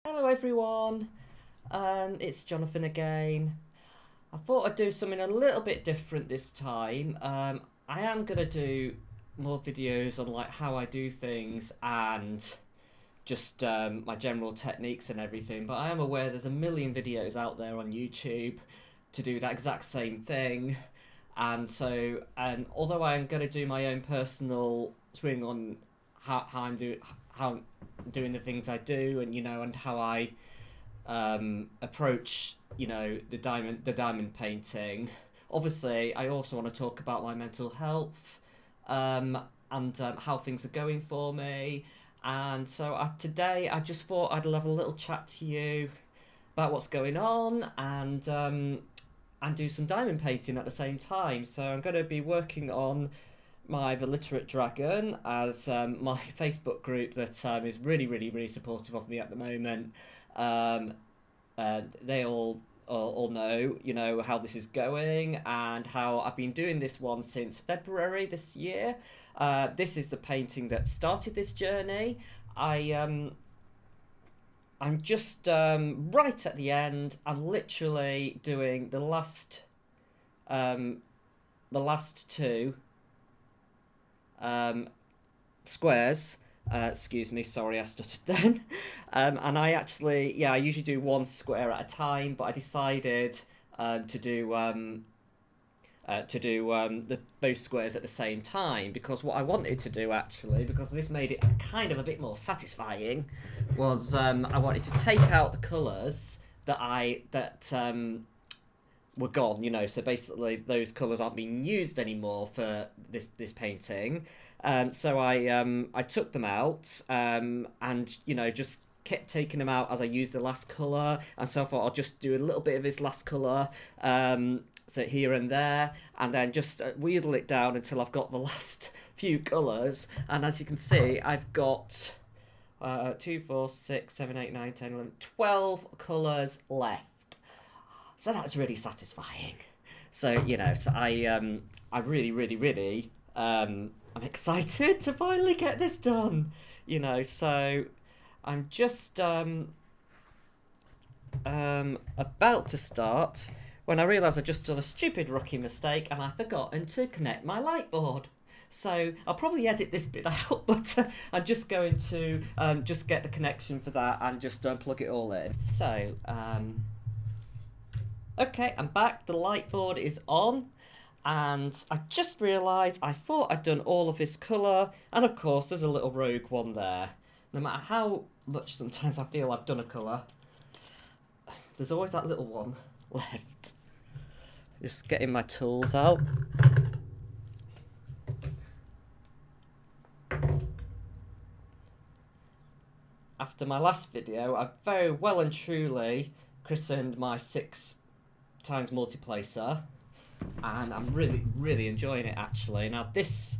Hello everyone, it's Jonathan again. I thought I'd do something a little bit different this time. I am gonna do more videos on like how I do things and just my general techniques and everything, but I am aware there's a million videos out there on YouTube to do that exact same thing. And so, although I am gonna do my own personal swing on how I'm doing the things I do, and and how I approach the diamond painting. Obviously, I also want to talk about my mental health, and how things are going for me. And so today I just thought I'd have a little chat to you about what's going on, and do some diamond painting at the same time. So I'm going to be working on the Literate Dragon as my Facebook group that is really, really, really supportive of me at the moment. Um, they all know, how this is going and how I've been doing this one since February this year. This is the painting that started this journey. I'm just right at the end. I'm literally doing um, the last two um, squares. Excuse me, sorry, I stuttered then. And I usually do one square at a time, but I decided to do both squares at the same time, because what I wanted to do actually, because this made it kind of a bit more satisfying, was I wanted to take out the colours that were gone. So basically those colours aren't being used anymore for this painting. So I took them out, and just kept taking them out as I used the last colour, and so I thought I'll just do a little bit of this last colour, so here and there, and then just wheedle it down until I've got the last few colours. And as you can see, I've got 2, 4, 6, 7, 8, 9, 10, 11, 12 colours left. So that's really satisfying. So I really, really, really, I'm excited to finally get this done. So I'm just about to start when I realise I just done a stupid rookie mistake and I've forgotten to connect my light board. So I'll probably edit this bit out, but I'm just going to just get the connection for that and just plug it all in. So, okay, I'm back. The light board is on. And I just realised I thought I'd done all of this colour, and of course there's a little rogue one there. No matter how much sometimes I feel I've done a colour, there's always that little one left. Just getting my tools out. After my last video, I've very well and truly christened my 6 times multiplacer, and I'm really, really enjoying it actually. Now this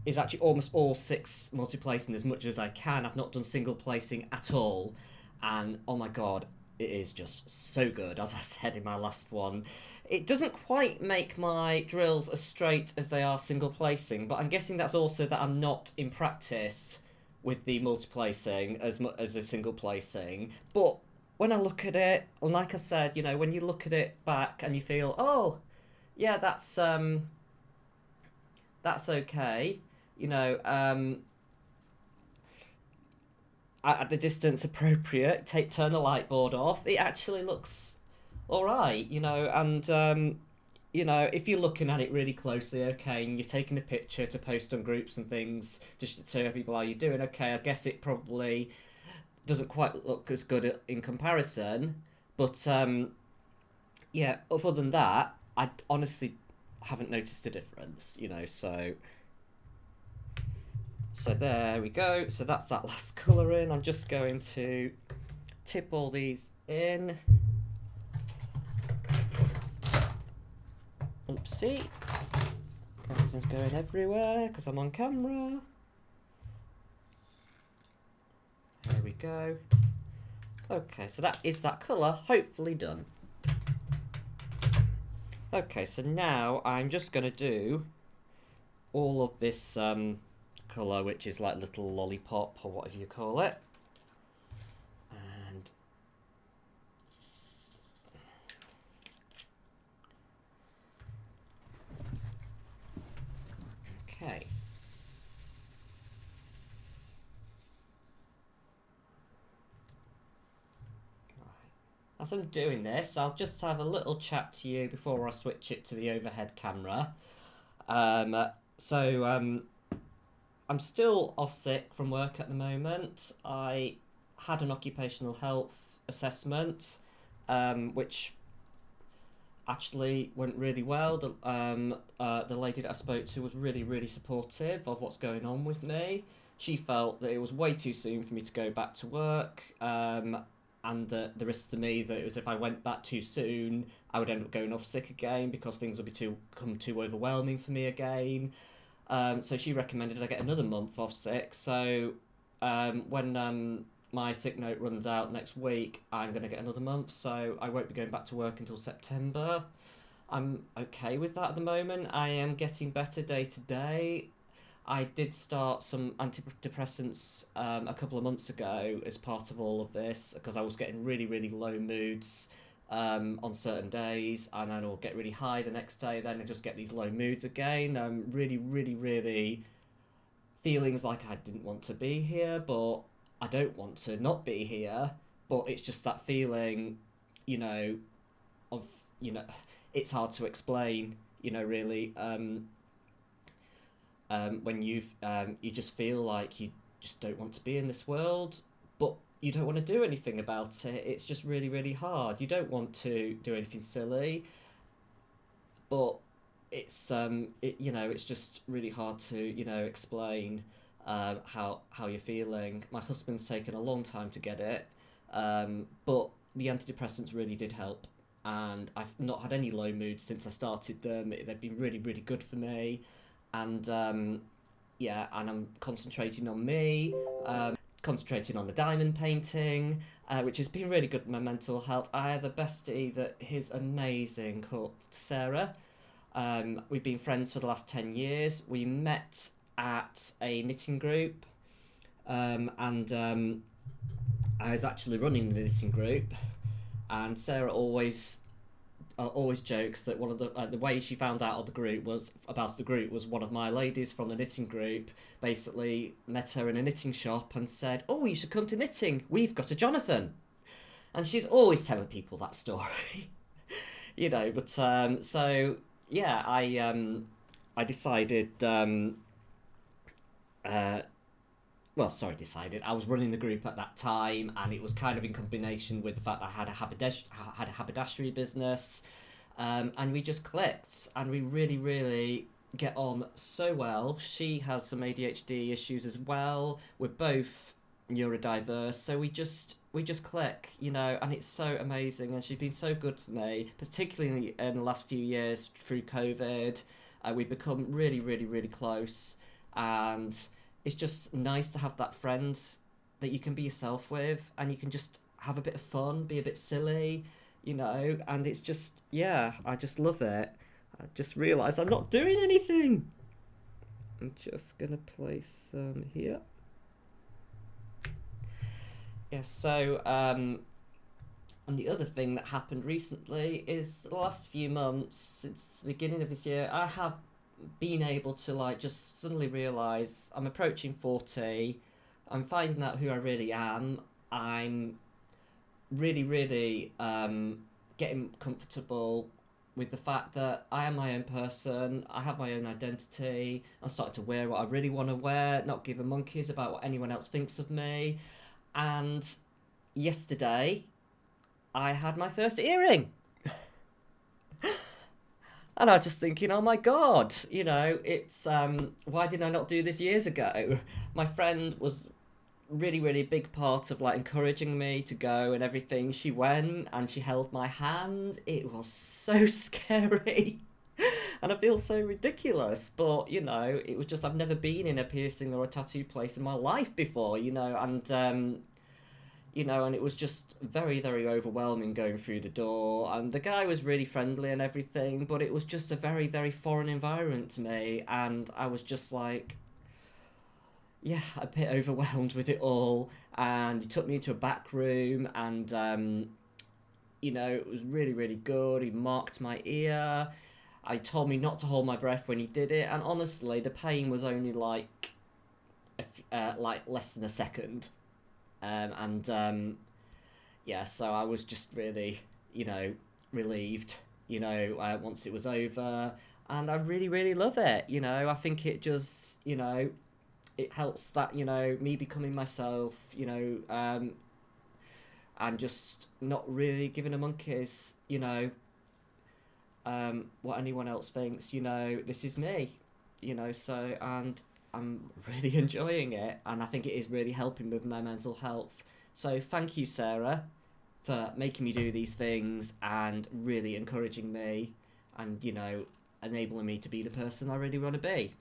is actually almost all 6 multi-placing as much as I can. I've not done single placing at all, and oh my god, it is just so good. As I said in my last one, it doesn't quite make my drills as straight as they are single placing, but I'm guessing that's also that I'm not in practice with the multi-placing as much as the single placing. But when I look at it, and like I said, when you look at it back and you feel, oh yeah, that's okay. At the distance appropriate, turn the light board off. It actually looks all right, and if you're looking at it really closely, okay, and you're taking a picture to post on groups and things just to show people how you're doing, okay, I guess it probably doesn't quite look as good in comparison, but yeah, other than that, I honestly haven't noticed a difference, so there we go. So that's that last colour in. I'm just going to tip all these in. Oopsie. Everything's going everywhere because I'm on camera. There we go. Okay, so that is that colour, hopefully done. Okay, so now I'm just going to do all of this colour, which is like little lollipop or whatever you call it. And as I'm doing this, I'll just have a little chat to you before I switch it to the overhead camera. Um, so I'm still off sick from work at the moment. I had an occupational health assessment, which actually went really well. The lady that I spoke to was really, really supportive of what's going on with me. She felt that it was way too soon for me to go back to work, and the risk to me that it was if I went back too soon, I would end up going off sick again because things would become too overwhelming for me again. So she recommended I get another month off sick. So when my sick note runs out next week, I'm going to get another month. So I won't be going back to work until September. I'm okay with that at the moment. I am getting better day to day. I did start some antidepressants a couple of months ago as part of all of this because I was getting really, really low moods on certain days, and then I'll get really high the next day. Then I just get these low moods again. Really, really, really feelings like I didn't want to be here, but I don't want to not be here. But it's just that feeling, you know, of it's hard to explain. Really. When you just feel like you just don't want to be in this world, but you don't want to do anything about it. It's just really, really hard. You don't want to do anything silly, but it's just really hard to explain how you're feeling. My husband's taken a long time to get it, but the antidepressants really did help, and I've not had any low moods since I started them. They've been really, really good for me, and yeah, and I'm concentrating on me, concentrating on the diamond painting, which has been really good for my mental health. I have a bestie that is amazing called Sarah. We've been friends for the last 10 years. We met at a knitting group, and I was actually running the knitting group, and Sarah always jokes that one of the way she found out of the group was one of my ladies from the knitting group basically met her in a knitting shop and said, "Oh, you should come to knitting. We've got a Jonathan," and she's always telling people that story, But so yeah, I decided. Uh, well, sorry, decided. I was running the group at that time, and it was kind of in combination with the fact that I had a haberdashery business, and we just clicked, and we really, really get on so well. She has some ADHD issues as well. We're both neurodiverse, so we just click, and it's so amazing. And she's been so good for me, particularly in the last few years through COVID. We've become really, really, really close, and it's just nice to have that friend that you can be yourself with, and you can just have a bit of fun, be a bit silly, and it's just, yeah, I just love it. I just realised I'm not doing anything. I'm just gonna place some here. Yeah, so, and the other thing that happened recently is the last few months, since the beginning of this year, I have been able to just suddenly realise I'm approaching 40. I'm finding out who I really am. I'm really, really getting comfortable with the fact that I am my own person. I have my own identity. I'm starting to wear what I really want to wear, not give a monkeys about what anyone else thinks of me. And yesterday, I had my first earring. And I was just thinking, oh my god, it's why didn't I not do this years ago? My friend was really, really big part of encouraging me to go and everything. She went and she held my hand. It was so scary. And I feel so ridiculous, but it was just I've never been in a piercing or a tattoo place in my life before, and it was just very, very overwhelming going through the door. And the guy was really friendly and everything, but it was just a very, very foreign environment to me. And I was just yeah, a bit overwhelmed with it all. And he took me into a back room, and, it was really, really good. He marked my ear. I told me not to hold my breath when he did it. And honestly, the pain was only less than a second. And yeah, so I was just really, relieved, once it was over. And I really, really love it. I think it just, it helps that, me becoming myself, and just not really giving a monkey's, what anyone else thinks. This is me, so, and I'm really enjoying it, and I think it is really helping with my mental health. So thank you, Sarah, for making me do these things and really encouraging me, and enabling me to be the person I really want to be.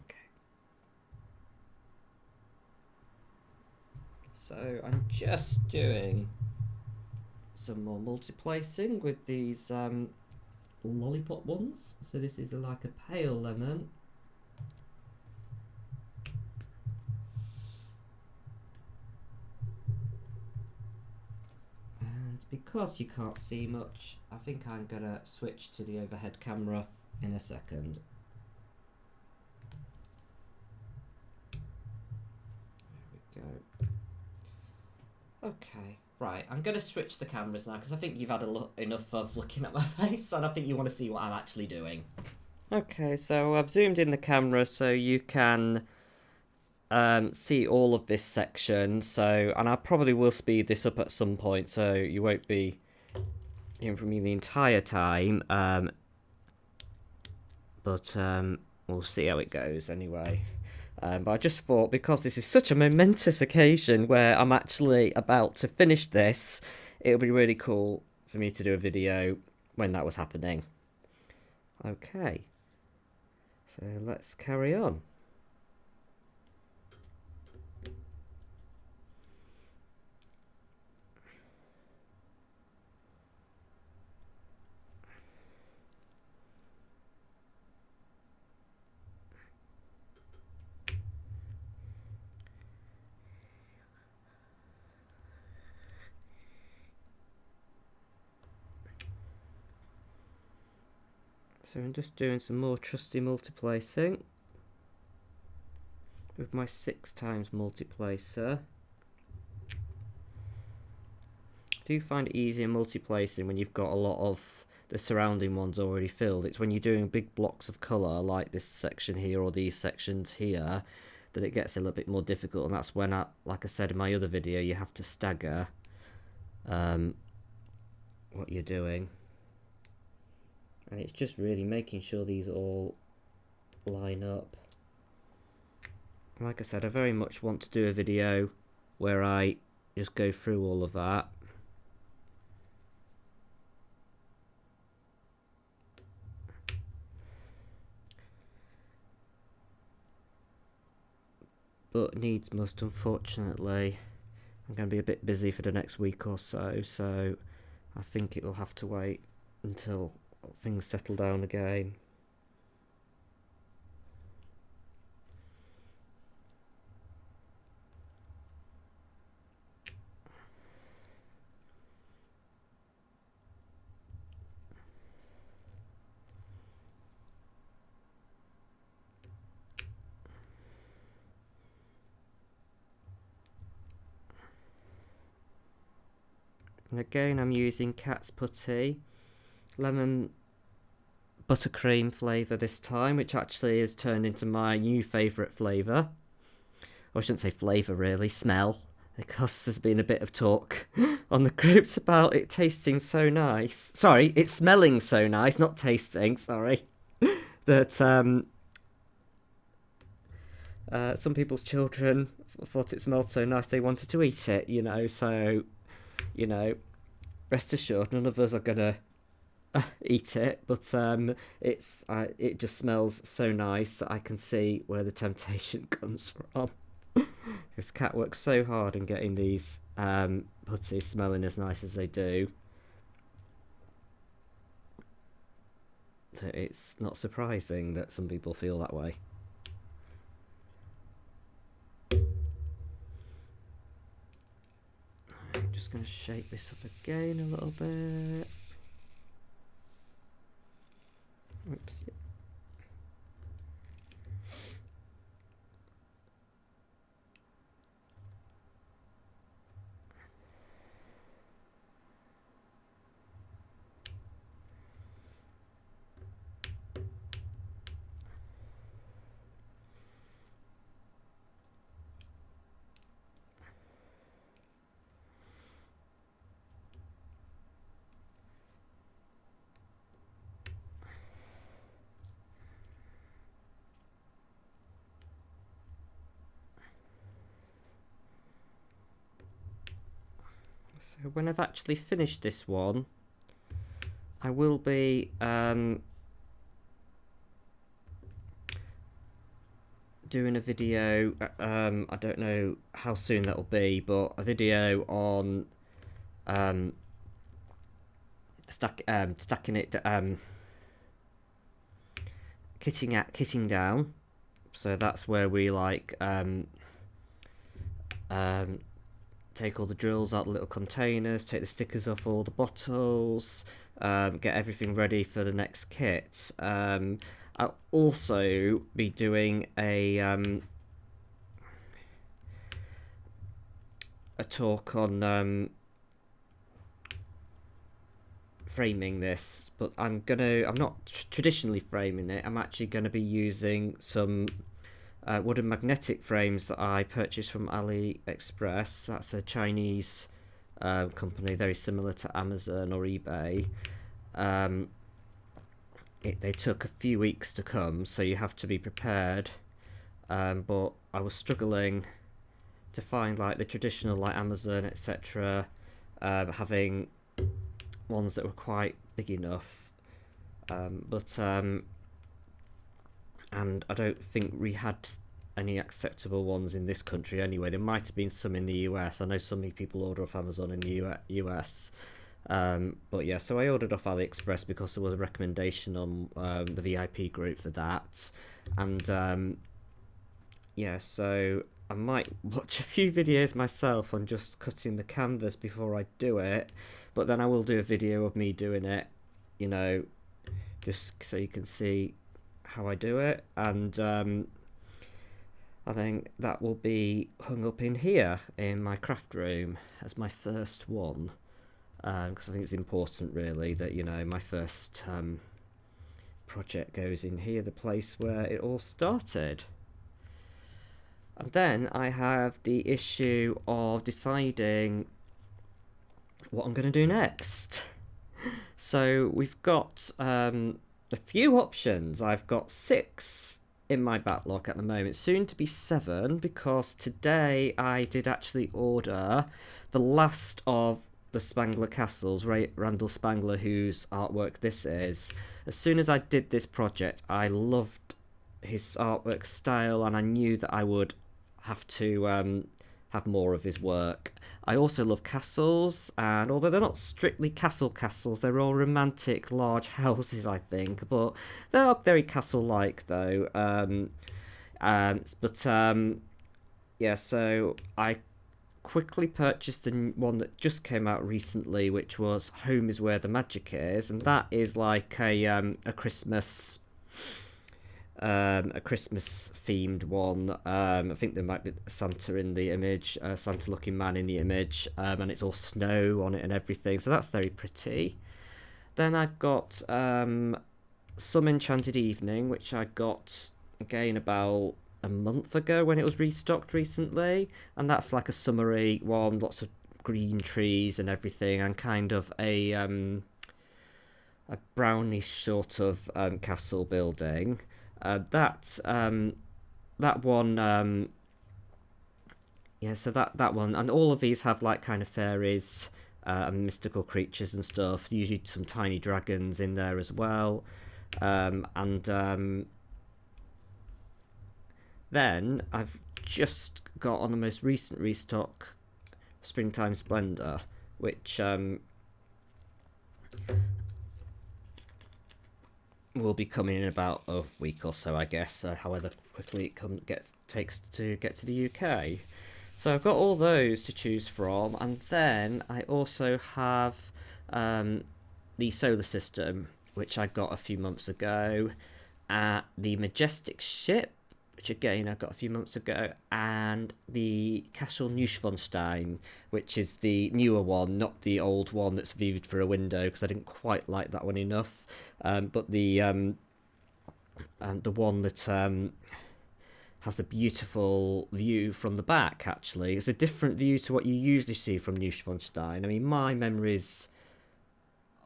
Okay. So I'm just doing some more multi-placing with these lollipop ones. So this is like a pale lemon. And because you can't see much, I think I'm gonna switch to the overhead camera in a second. There we go. Okay, right, I'm gonna switch the cameras now because I think you've had enough of looking at my face, and I think you want to see what I'm actually doing. Okay, so I've zoomed in the camera so you can see all of this section. So, and I probably will speed this up at some point, so you won't be hearing from me the entire time. But we'll see how it goes anyway. But I just thought, because this is such a momentous occasion where I'm actually about to finish this, it would be really cool for me to do a video when that was happening. Okay, so let's carry on. So I'm just doing some more trusty multiplacing with my 6x multiplacer. I do find it easier multiplacing when you've got a lot of the surrounding ones already filled. It's when you're doing big blocks of colour like this section here or these sections here that it gets a little bit more difficult, and that's when, like I said in my other video, you have to stagger what you're doing. And it's just really making sure these all line up. Like I said, I very much want to do a video where I just go through all of that. But needs must, unfortunately. I'm going to be a bit busy for the next week or so, so I think it will have to wait until things settle down again. And again, I'm using Cat's Putty, lemon buttercream flavour this time, which actually has turned into my new favourite flavour. Or I shouldn't say flavour really, smell, because there's been a bit of talk on the groups about it tasting so nice. Sorry, it's smelling so nice, not tasting, sorry. That some people's children thought it smelled so nice they wanted to eat it, so, rest assured none of us are gonna eat it, but it just smells so nice that I can see where the temptation comes from. This cat works so hard in getting these putties smelling as nice as they do that it's not surprising that some people feel that way. I'm just going to shake this up again a little bit. Oops. So when I've actually finished this one, I will be doing a video. I don't know how soon that'll be, but a video on stacking it, kitting down. So that's where we like take all the drills out of the little containers, take the stickers off all the bottles, get everything ready for the next kit. I'll also be doing a talk on framing this, but I'm not traditionally framing it. I'm actually gonna be using some wooden magnetic frames that I purchased from AliExpress. That's a Chinese company, very similar to Amazon or eBay. They took a few weeks to come, so you have to be prepared. But I was struggling to find like the traditional, like Amazon, etc. Having ones that were quite big enough. And I don't think we had any acceptable ones in this country anyway. There might have been some in the US. I know so many people order off Amazon in the US. But yeah, so I ordered off AliExpress because there was a recommendation on the VIP group for that. And yeah, so I might watch a few videos myself on just cutting the canvas before I do it. But then I will do a video of me doing it, you know, just so you can see how I do it. And I think that will be hung up in here in my craft room as my first one, because I think it's important really that, you know, my first project goes in here, the place where it all started. And then I have the issue of deciding what I'm going to do next. So we've got a few options. I've got 6 in my backlog at the moment, soon to be 7, because today I did actually order the last of the Spangler castles, Randal Spangler, whose artwork this is. As soon as I did this project, I loved his artwork style, and I knew that I would have to have more of his work. I also love castles, and although they're not strictly castles, they're all romantic large houses, I think, but they are very castle-like though. Yeah, so I quickly purchased the one that just came out recently, which was Home is Where the Magic Is, and that is like a Christmas themed one. I think there might be Santa in the image, Santa looking man in the image, and it's all snow on it and everything, so that's very pretty. Then I've got Some Enchanted Evening, which I got again about a month ago when it was restocked recently, and that's like a summery one, lots of green trees and everything, and kind of a brownish sort of castle building. That one, yeah, so that one, and all of these have like kind of fairies and mystical creatures and stuff, usually some tiny dragons in there as well. Then I've just got on the most recent restock Springtime Splendor, which will be coming in about a week or so, I guess, however quickly it takes to get to the UK. So I've got all those to choose from, and then I also have the Solar System, which I got a few months ago, the Majestic Ship, which again I got a few months ago, and the Castle Neuschwanstein, which is the newer one, not the old one that's viewed through a window, because I didn't quite like that one enough. But the one that has the beautiful view from the back, actually. It's a different view to what you usually see from Neuschwanstein. I mean, my memories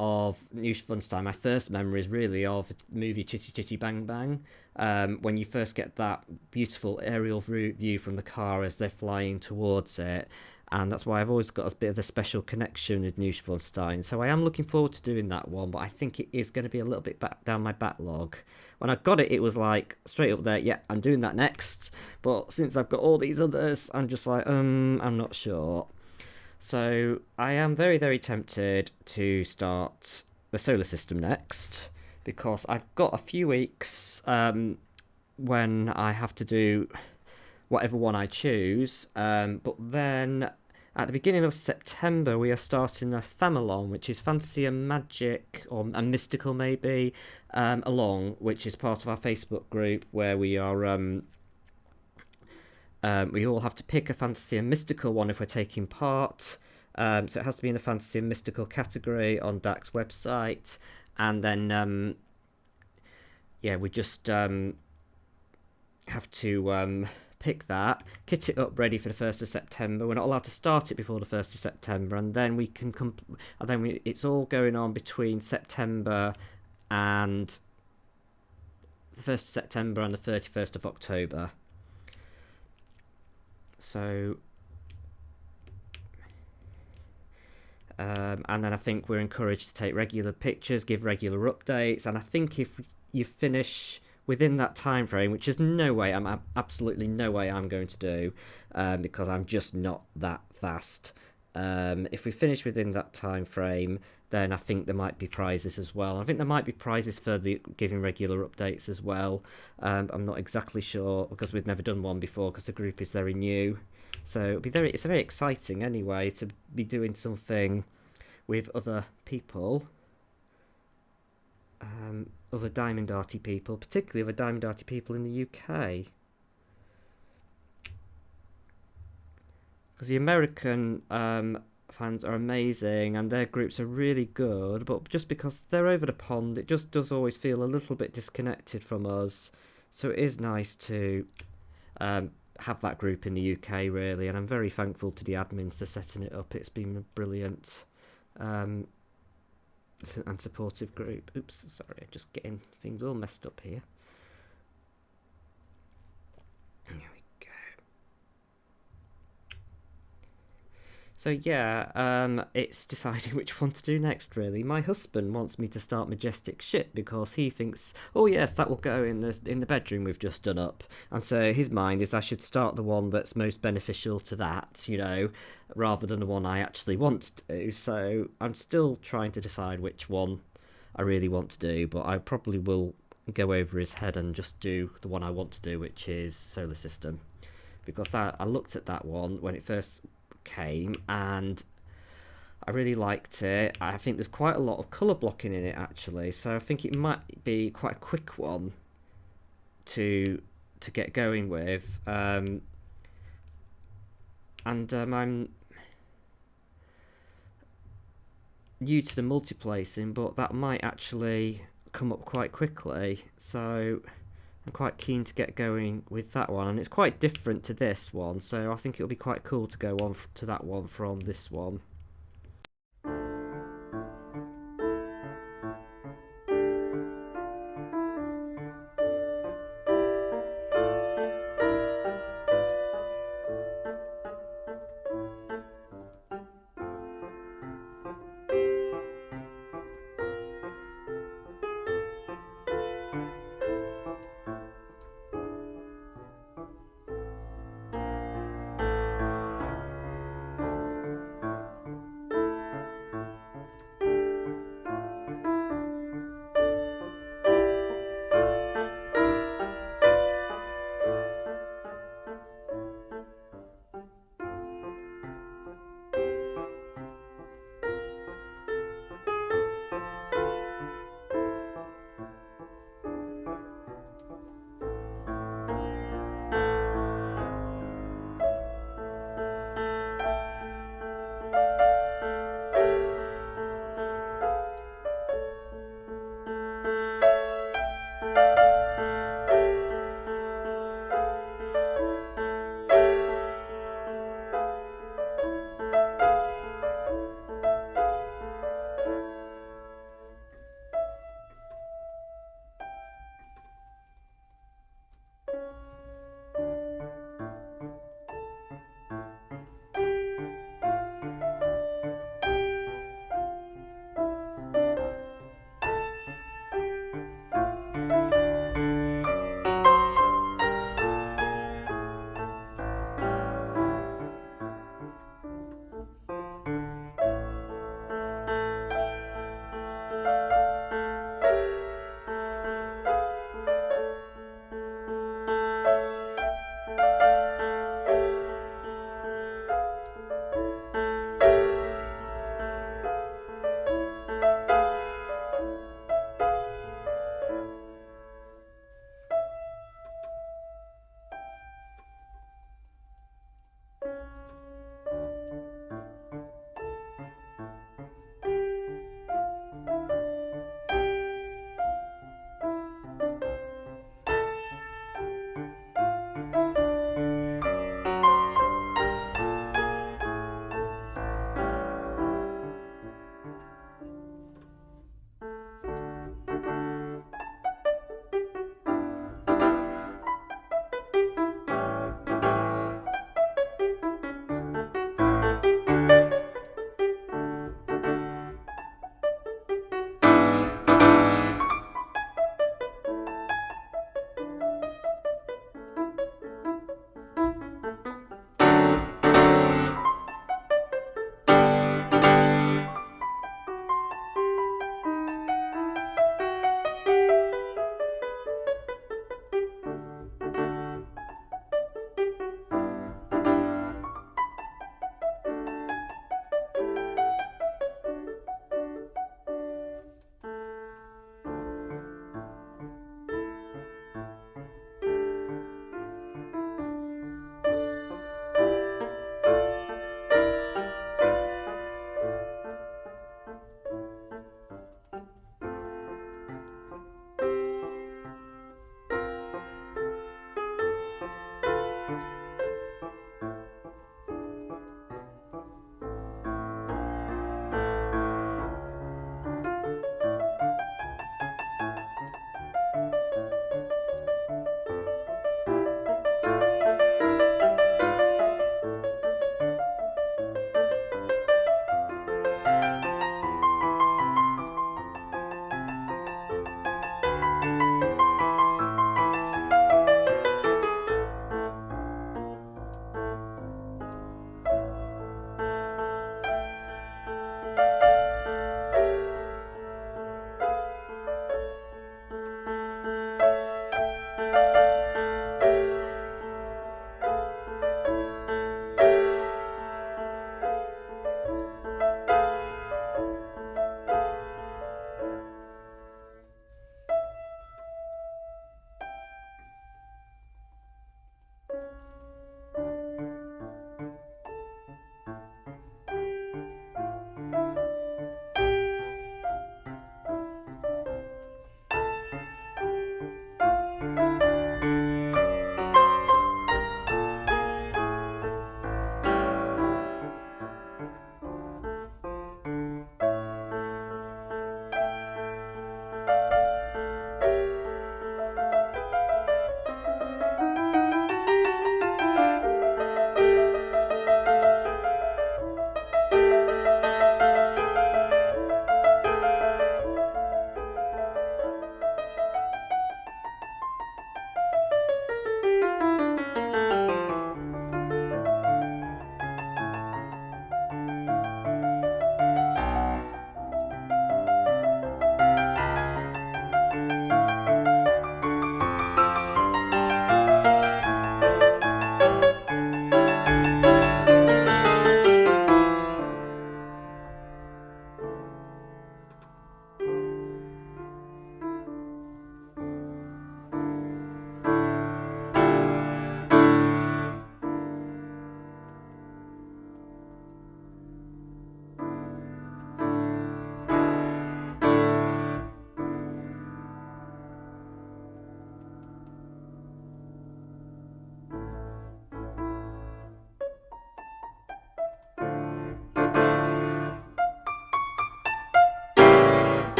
of Neuschwanstein, my first memories really of the movie Chitty Chitty Bang Bang, when you first get that beautiful aerial view from the car as they're flying towards it, and that's why I've always got a bit of a special connection with Neuschwanstein. So I am looking forward to doing that one, but I think it is going to be a little bit back down my backlog. When I got it, it was like straight up there, yeah, I'm doing that next. But since I've got all these others, I'm just like, I'm not sure. So I am very, very tempted to start the solar system next, because I've got a few weeks when I have to do whatever one I choose. But then at the beginning of September, we are starting a Famalong, which is fantasy and magic, or and mystical maybe, along, which is part of our Facebook group where we are. We all have to pick a fantasy and mystical one if we're taking part. So it has to be in the fantasy and mystical category on DAC's website, and then we just have to pick that, kit it up ready for the 1st of September. We're not allowed to start it before the 1st of September, and then we can it's all going on between September and the 1st of September and the 31st of October. So and then I think we're encouraged to take regular pictures, give regular updates, and I think if you finish within that time frame, which is absolutely no way I'm going to do, because I'm just not that fast. If we finish within that time frame, then I think there might be prizes as well. I think there might be prizes for the giving regular updates as well. I'm not exactly sure, because we've never done one before, because the group is very new. So it's very exciting anyway to be doing something with other people. Other Diamond Arty people, particularly other Diamond Arty people in the UK. Because the American fans are amazing and their groups are really good, but just because they're over the pond, it just does always feel a little bit disconnected from us. So it is nice to have that group in the UK, really, and I'm very thankful to the admins for setting it up. It's been brilliant. And supportive group. Oops, sorry, I'm just getting things all messed up here. There we go. So yeah, it's deciding which one to do next, really. My husband wants me to start Majestic Ship because he thinks, oh yes, that will go in the bedroom we've just done up. And so his mind is I should start the one that's most beneficial to that, rather than the one I actually want to do. So I'm still trying to decide which one I really want to do, but I probably will go over his head and just do the one I want to do, which is Solar System. Because I looked at that one when it first came and I really liked it. I think there's quite a lot of colour blocking in it actually, so I think it might be quite a quick one to get going with. I'm new to the multiplacing, but that might actually come up quite quickly, so I'm quite keen to get going with that one, and it's quite different to this one, so I think it'll be quite cool to go on to that one from this one.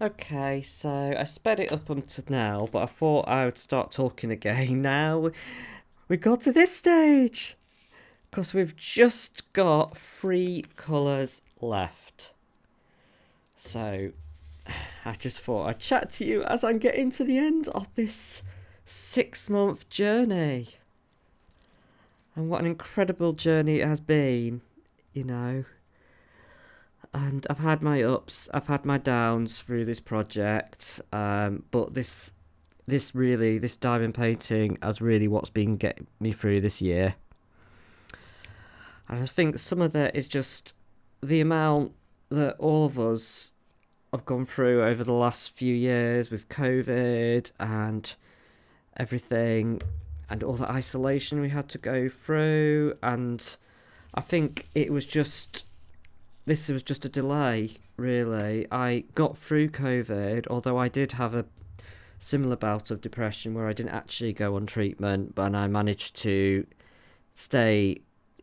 Okay, so I sped it up until now, but I thought I would start talking again now. We got to this stage! Because we've just got 3 colours left. So, I just thought I'd chat to you as I'm getting to the end of this 6-month journey. And what an incredible journey it has been, you know. And I've had my ups, I've had my downs through this project, but this diamond painting has really what's been getting me through this year. And I think some of that is just the amount that all of us have gone through over the last few years with COVID and everything, and all the isolation we had to go through. And I think this was just a delay, really. I got through COVID, although I did have a similar bout of depression where I didn't actually go on treatment, but I managed to stay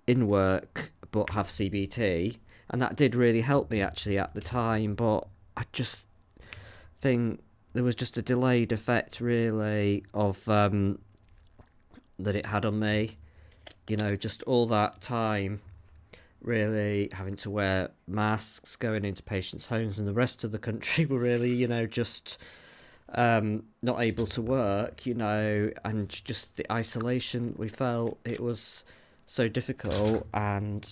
in work but have CBT, and that did really help me actually at the time. But I just think there was just a delayed effect, really, of that it had on me. You know, just all that time really having to wear masks, going into patients' homes, and the rest of the country were really, you know, just not able to work, you know, and just the isolation we felt. It was so difficult. And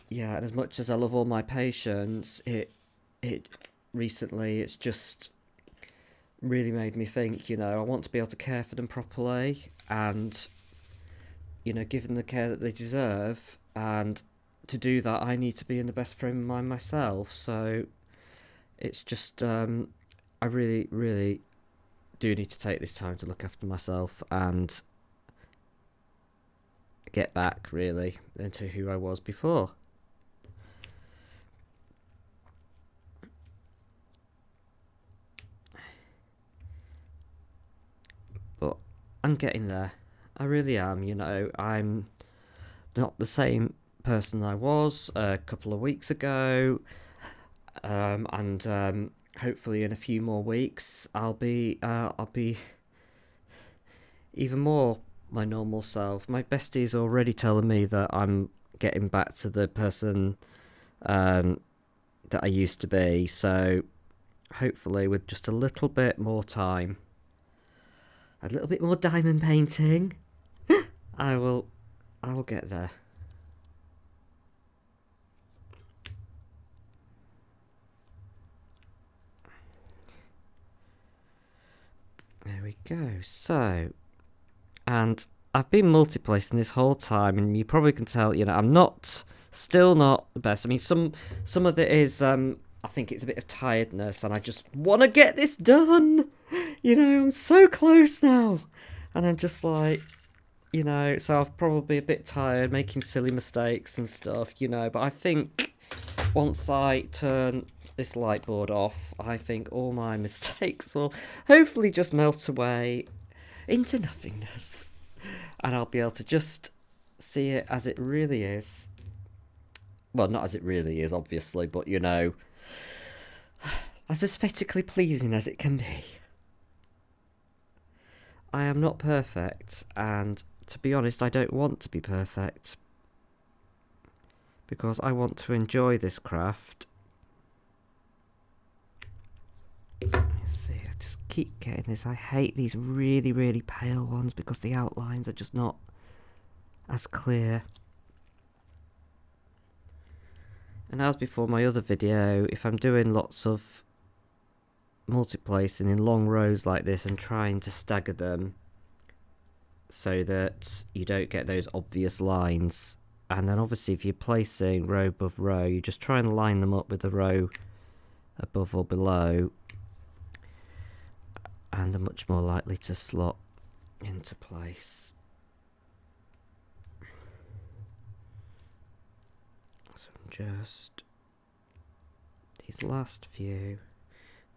yeah, and as much as I love all my patients, it recently, it's just really made me think, you know, I want to be able to care for them properly and, you know, give them the care that they deserve. And to do that, I need to be in the best frame of mind myself. So it's just, I really, really do need to take this time to look after myself and get back, really, into who I was before. But I'm getting there. I really am, you know. I'm not the same person I was a couple of weeks ago. And hopefully in a few more weeks I'll be even more my normal self. My bestie's already telling me that I'm getting back to the person that I used to be. So hopefully with just a little bit more time, a little bit more diamond painting, I will get there. There we go. So, and I've been multiplacing this whole time, and you probably can tell, you know, I'm still not the best. I mean, some of it is, I think it's a bit of tiredness, and I just want to get this done. You know, I'm so close now, and I'm just like, you know, so I'm probably a bit tired, making silly mistakes and stuff, you know. But I think once I turn this light board off, I think all my mistakes will hopefully just melt away into nothingness, and I'll be able to just see it as it really is. Well, not as it really is, obviously, but, you know, as aesthetically pleasing as it can be. I am not perfect, and to be honest, I don't want to be perfect, because I want to enjoy this craft. Let's see, I just keep getting this. I hate these really, really pale ones because the outlines are just not as clear. And as before my other video, if I'm doing lots of multiplacing in long rows like this and trying to stagger them so that you don't get those obvious lines, and then obviously if you're placing row above row, you just try and line them up with the row above or below, and are much more likely to slot into place. So just these last few.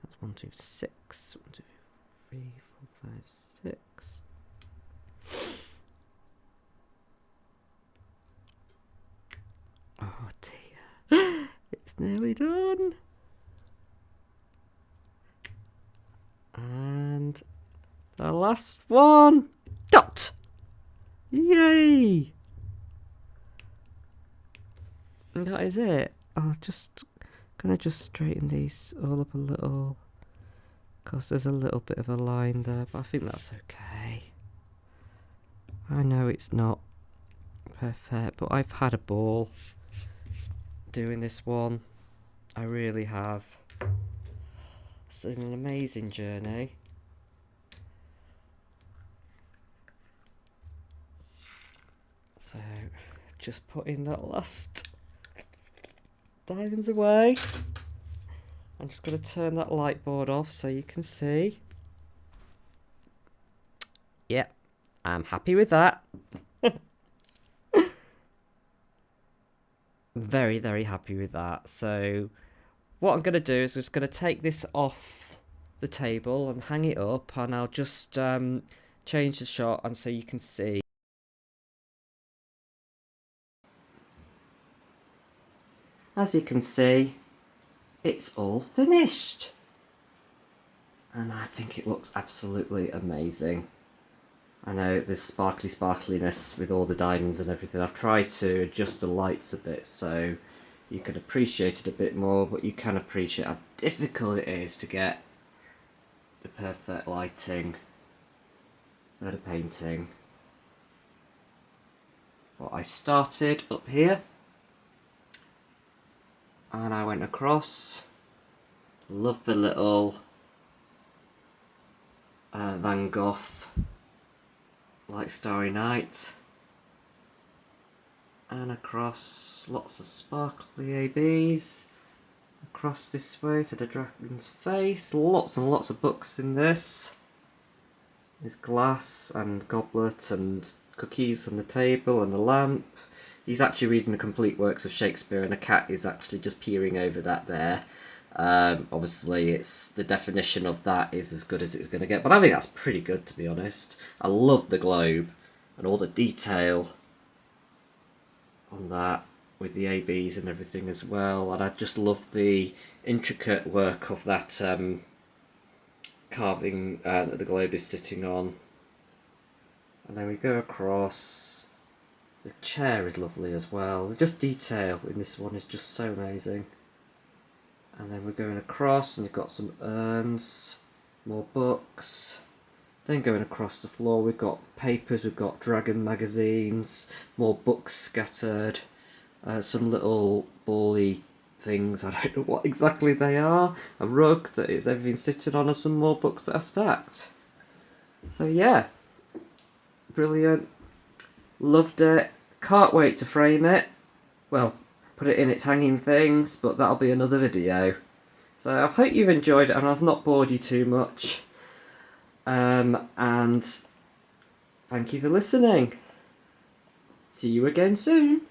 That's 1, 2, 6. 1, 2, 3, 4, 5, 6. Oh dear. It's nearly done. And the last one. Dot! Yay! And that is it. I'm just gonna just straighten these all up a little, because there's a little bit of a line there, but I think that's okay. I know it's not perfect, but I've had a ball doing this one. I really have. It's been an amazing journey. So, just putting that last diamonds away. I'm just going to turn that light board off so you can see. Yep, I'm happy with that. Very, very happy with that. So what I'm going to do is just going to take this off the table and hang it up, and I'll just change the shot and so you can see. As you can see, it's all finished. And I think it looks absolutely amazing. I know there's sparkliness with all the diamonds and everything. I've tried to adjust the lights a bit so you can appreciate it a bit more, but you can appreciate how difficult it is to get the perfect lighting for the painting. Well, I started up here and I went across. Love the little Van Gogh like Starry Night, and across lots of sparkly ABs across this way to the dragon's face. Lots and lots of books in this. There's glass and goblet and cookies on the table and a lamp. He's actually reading the complete works of Shakespeare, and a cat is actually just peering over that there. Obviously, it's the definition of that is as good as it's going to get, but I think that's pretty good, to be honest. I love the globe and all the detail on that with the ABs and everything as well, and I just love the intricate work of that carving that the globe is sitting on. And then we go across. The chair is lovely as well. Just detail in this one is just so amazing. And then we're going across, and we've got some urns, more books. Then going across the floor, we've got papers, we've got dragon magazines, more books scattered, some little bally things, I don't know what exactly they are, a rug that is everything sitting on, and some more books that are stacked. So yeah, brilliant, loved it, can't wait to frame it. Well, put it in its hanging things, but that'll be another video. So I hope you've enjoyed it and I've not bored you too much. And thank you for listening. See you again soon.